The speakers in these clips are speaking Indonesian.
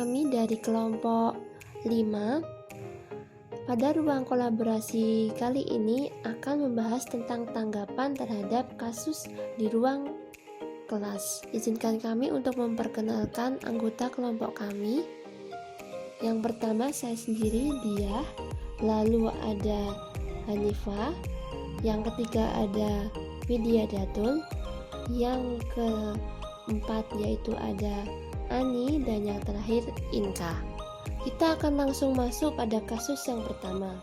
Kami dari kelompok 5 pada ruang kolaborasi kali ini akan membahas tentang tanggapan terhadap kasus di ruang kelas. Izinkan kami untuk memperkenalkan anggota kelompok kami. Yang pertama saya sendiri, Dia, lalu ada Hanifah, yang ketiga ada Widya Datul, yang keempat yaitu ada Ani, dan yang terakhir Inka. Kita akan langsung masuk pada kasus yang pertama.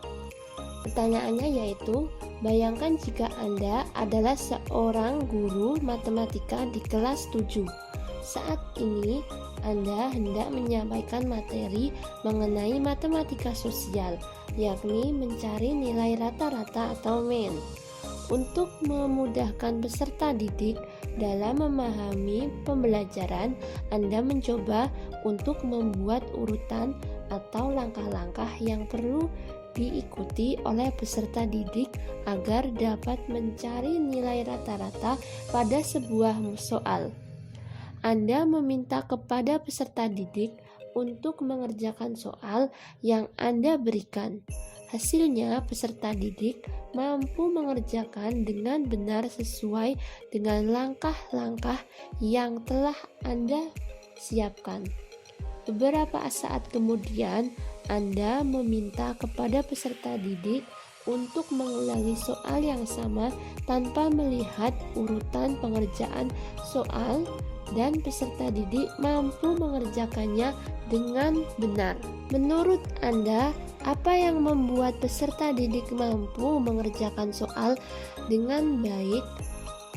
Pertanyaannya yaitu, bayangkan jika Anda adalah seorang guru matematika di kelas 7. Saat ini Anda hendak menyampaikan materi mengenai matematika sosial, yakni mencari nilai rata-rata atau mean. Untuk memudahkan peserta didik dalam memahami pembelajaran, Anda mencoba untuk membuat urutan atau langkah-langkah yang perlu diikuti oleh peserta didik agar dapat mencari nilai rata-rata pada sebuah soal. Anda meminta kepada peserta didik untuk mengerjakan soal yang Anda berikan. Hasilnya, peserta didik mampu mengerjakan dengan benar sesuai dengan langkah-langkah yang telah Anda siapkan. Beberapa saat kemudian, Anda meminta kepada peserta didik untuk mengulangi soal yang sama tanpa melihat urutan pengerjaan soal, dan peserta didik mampu mengerjakannya dengan benar. Menurut Anda, apa yang membuat peserta didik mampu mengerjakan soal dengan baik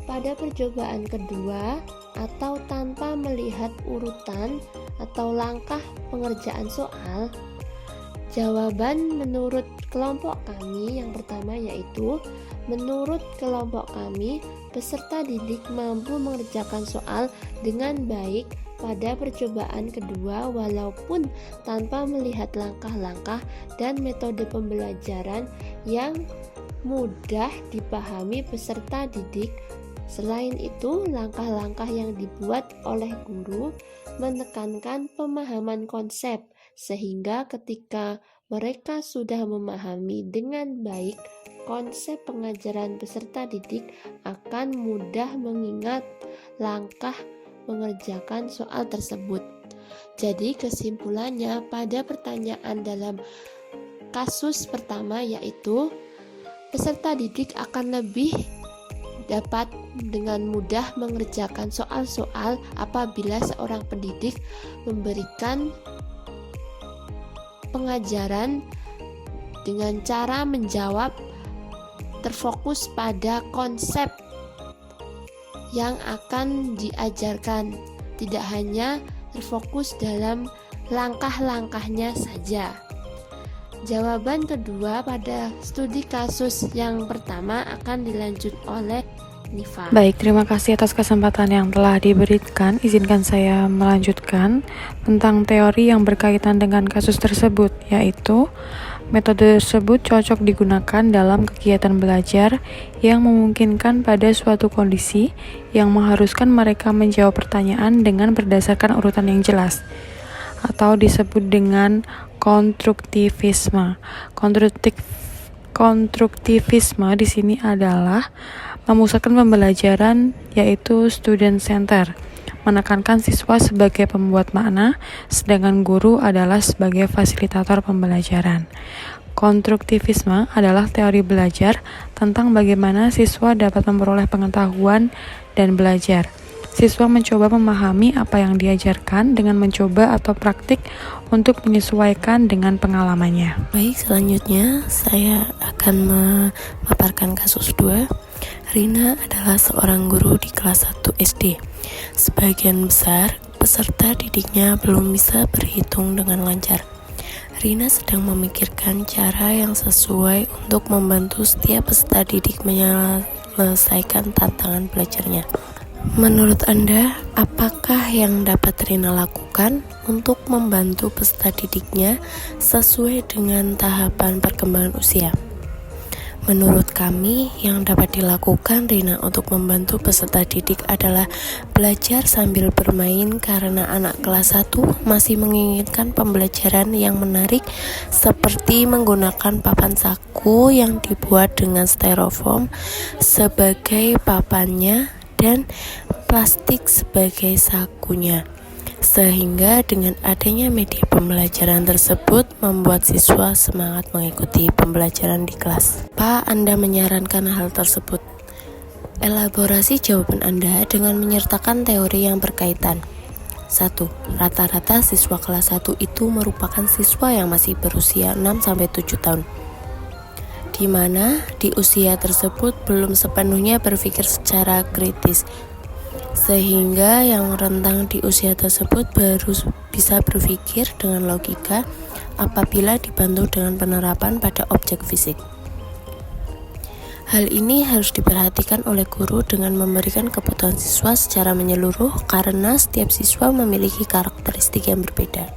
pada percobaan kedua atau tanpa melihat urutan atau langkah pengerjaan soal? Jawaban menurut kelompok kami yang pertama yaitu, menurut kelompok kami, peserta didik mampu mengerjakan soal dengan baik pada percobaan kedua walaupun tanpa melihat langkah-langkah dan metode pembelajaran yang mudah dipahami peserta didik. Selain itu, langkah-langkah yang dibuat oleh guru menekankan pemahaman konsep, sehingga ketika mereka sudah memahami dengan baik konsep pengajaran, peserta didik akan mudah mengingat langkah mengerjakan soal tersebut. Jadi kesimpulannya pada pertanyaan dalam kasus pertama yaitu, peserta didik akan lebih dapat dengan mudah mengerjakan soal-soal apabila seorang pendidik memberikan pengajaran dengan cara menjawab terfokus pada konsep yang akan diajarkan, tidak hanya terfokus dalam langkah-langkahnya saja. Jawaban kedua pada studi kasus yang pertama akan dilanjut oleh Nifa. Baik, terima kasih atas kesempatan yang telah diberikan. Izinkan saya melanjutkan tentang teori yang berkaitan dengan kasus tersebut, yaitu metode tersebut cocok digunakan dalam kegiatan belajar yang memungkinkan pada suatu kondisi yang mengharuskan mereka menjawab pertanyaan dengan berdasarkan urutan yang jelas, atau disebut dengan konstruktivisme. Konstruktivisme di sini adalah memusatkan pembelajaran, yaitu student center, menekankan siswa sebagai pembuat makna, sedangkan guru adalah sebagai fasilitator pembelajaran. Konstruktivisme adalah teori belajar tentang bagaimana siswa dapat memperoleh pengetahuan dan belajar. Siswa mencoba memahami apa yang diajarkan dengan mencoba atau praktik untuk menyesuaikan dengan pengalamannya. Baik, selanjutnya saya akan memaparkan kasus 2. Rina adalah seorang guru di kelas 1 SD. Sebagian besar peserta didiknya belum bisa berhitung dengan lancar. Rina sedang memikirkan cara yang sesuai untuk membantu setiap peserta didik menyelesaikan tantangan belajarnya. Menurut Anda, apakah yang dapat Rina lakukan untuk membantu peserta didiknya sesuai dengan tahapan perkembangan usia? Menurut kami, yang dapat dilakukan Rina untuk membantu peserta didik adalah belajar sambil bermain karena anak kelas 1 masih menginginkan pembelajaran yang menarik seperti menggunakan papan saku yang dibuat dengan styrofoam sebagai papannya dan plastik sebagai sakunya. Sehingga dengan adanya media pembelajaran tersebut membuat siswa semangat mengikuti pembelajaran di kelas. Apa Anda menyarankan hal tersebut? Elaborasi jawaban Anda dengan menyertakan teori yang berkaitan. 1. Rata-rata siswa kelas 1 itu merupakan siswa yang masih berusia 6-7 tahun, di mana di usia tersebut belum sepenuhnya berpikir secara kritis, sehingga yang rentang di usia tersebut baru bisa berpikir dengan logika apabila dibantu dengan penerapan pada objek fisik. Hal ini harus diperhatikan oleh guru dengan memberikan kebutuhan siswa secara menyeluruh karena setiap siswa memiliki karakteristik yang berbeda.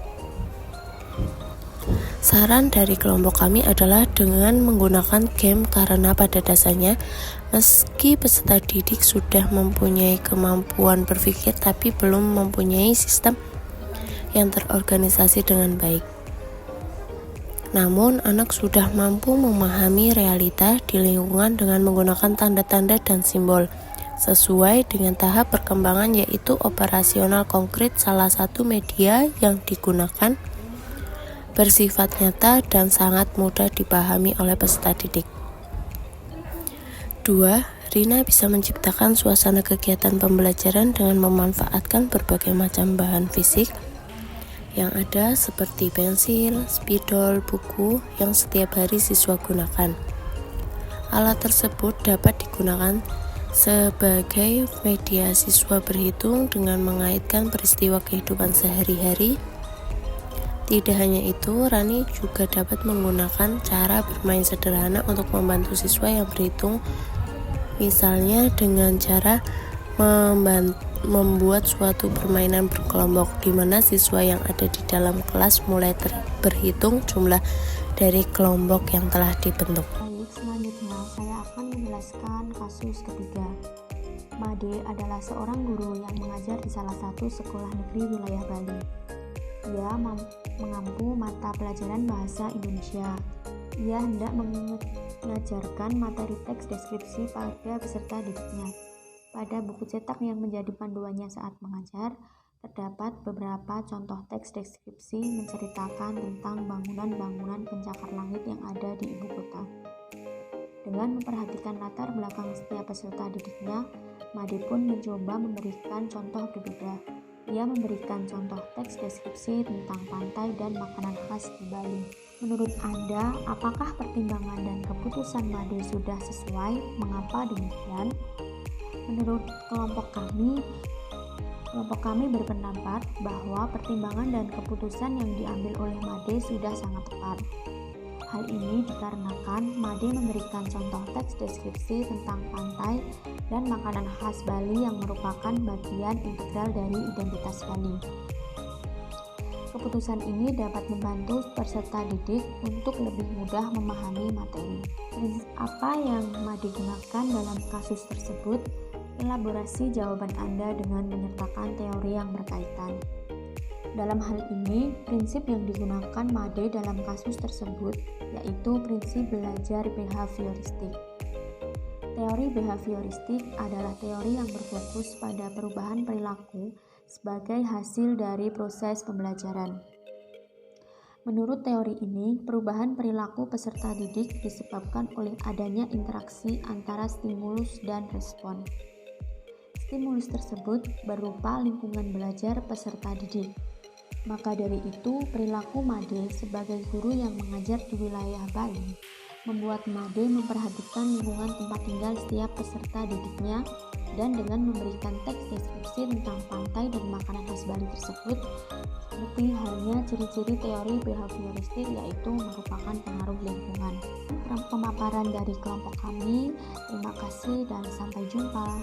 Saran dari kelompok kami adalah dengan menggunakan game karena pada dasarnya meski peserta didik sudah mempunyai kemampuan berpikir tapi belum mempunyai sistem yang terorganisasi dengan baik. Namun anak sudah mampu memahami realita di lingkungan dengan menggunakan tanda-tanda dan simbol sesuai dengan tahap perkembangan, yaitu operasional konkret. Salah satu media yang digunakan bersifat nyata dan sangat mudah dipahami oleh peserta didik. 2. Rina bisa menciptakan suasana kegiatan pembelajaran dengan memanfaatkan berbagai macam bahan fisik yang ada seperti pensil, spidol, buku yang setiap hari siswa gunakan. Alat tersebut dapat digunakan sebagai media siswa berhitung dengan mengaitkan peristiwa kehidupan sehari-hari. Tidak hanya itu, Rani juga dapat menggunakan cara bermain sederhana untuk membantu siswa yang berhitung, misalnya dengan cara membuat suatu permainan berkelompok di mana siswa yang ada di dalam kelas mulai berhitung jumlah dari kelompok yang telah dibentuk. Baik, selanjutnya saya akan menjelaskan kasus ketiga. Made adalah seorang guru yang mengajar di salah satu sekolah negeri wilayah Bali. Ia mengampu mata pelajaran bahasa Indonesia. Ia hendak mengajarkan materi teks deskripsi pada peserta didiknya. Pada buku cetak yang menjadi panduannya saat mengajar, terdapat beberapa contoh teks deskripsi menceritakan tentang bangunan-bangunan pencakar langit yang ada di ibu kota. Dengan memperhatikan latar belakang setiap peserta didiknya, Made pun mencoba memberikan contoh berbeda. Ia memberikan contoh teks deskripsi tentang pantai dan makanan khas di Bali. Menurut Anda, apakah pertimbangan dan keputusan Made sudah sesuai? Mengapa demikian? Menurut kelompok kami berpendapat bahwa pertimbangan dan keputusan yang diambil oleh Made sudah sangat tepat. Hal ini dikarenakan Made memberikan contoh teks deskripsi tentang pantai dan makanan khas Bali yang merupakan bagian integral dari identitas Bali. Keputusan ini dapat membantu peserta didik untuk lebih mudah memahami materi. Prinsip apa yang Made gunakan dalam kasus tersebut? Elaborasi jawaban Anda dengan menyertakan teori yang berkaitan. Dalam hal ini, prinsip yang digunakan Made dalam kasus tersebut yaitu prinsip belajar behavioristik. Teori behavioristik adalah teori yang berfokus pada perubahan perilaku sebagai hasil dari proses pembelajaran. Menurut teori ini, perubahan perilaku peserta didik disebabkan oleh adanya interaksi antara stimulus dan respon. Stimulus tersebut berupa lingkungan belajar peserta didik. Maka dari itu, perilaku Made sebagai guru yang mengajar di wilayah Bali membuat Made memperhatikan lingkungan tempat tinggal setiap peserta didiknya, dan dengan memberikan teks deskripsi tentang pantai dan makanan khas Bali tersebut, seperti halnya ciri-ciri teori behavioristik yaitu merupakan pengaruh lingkungan. Pemaparan dari kelompok kami, terima kasih dan sampai jumpa.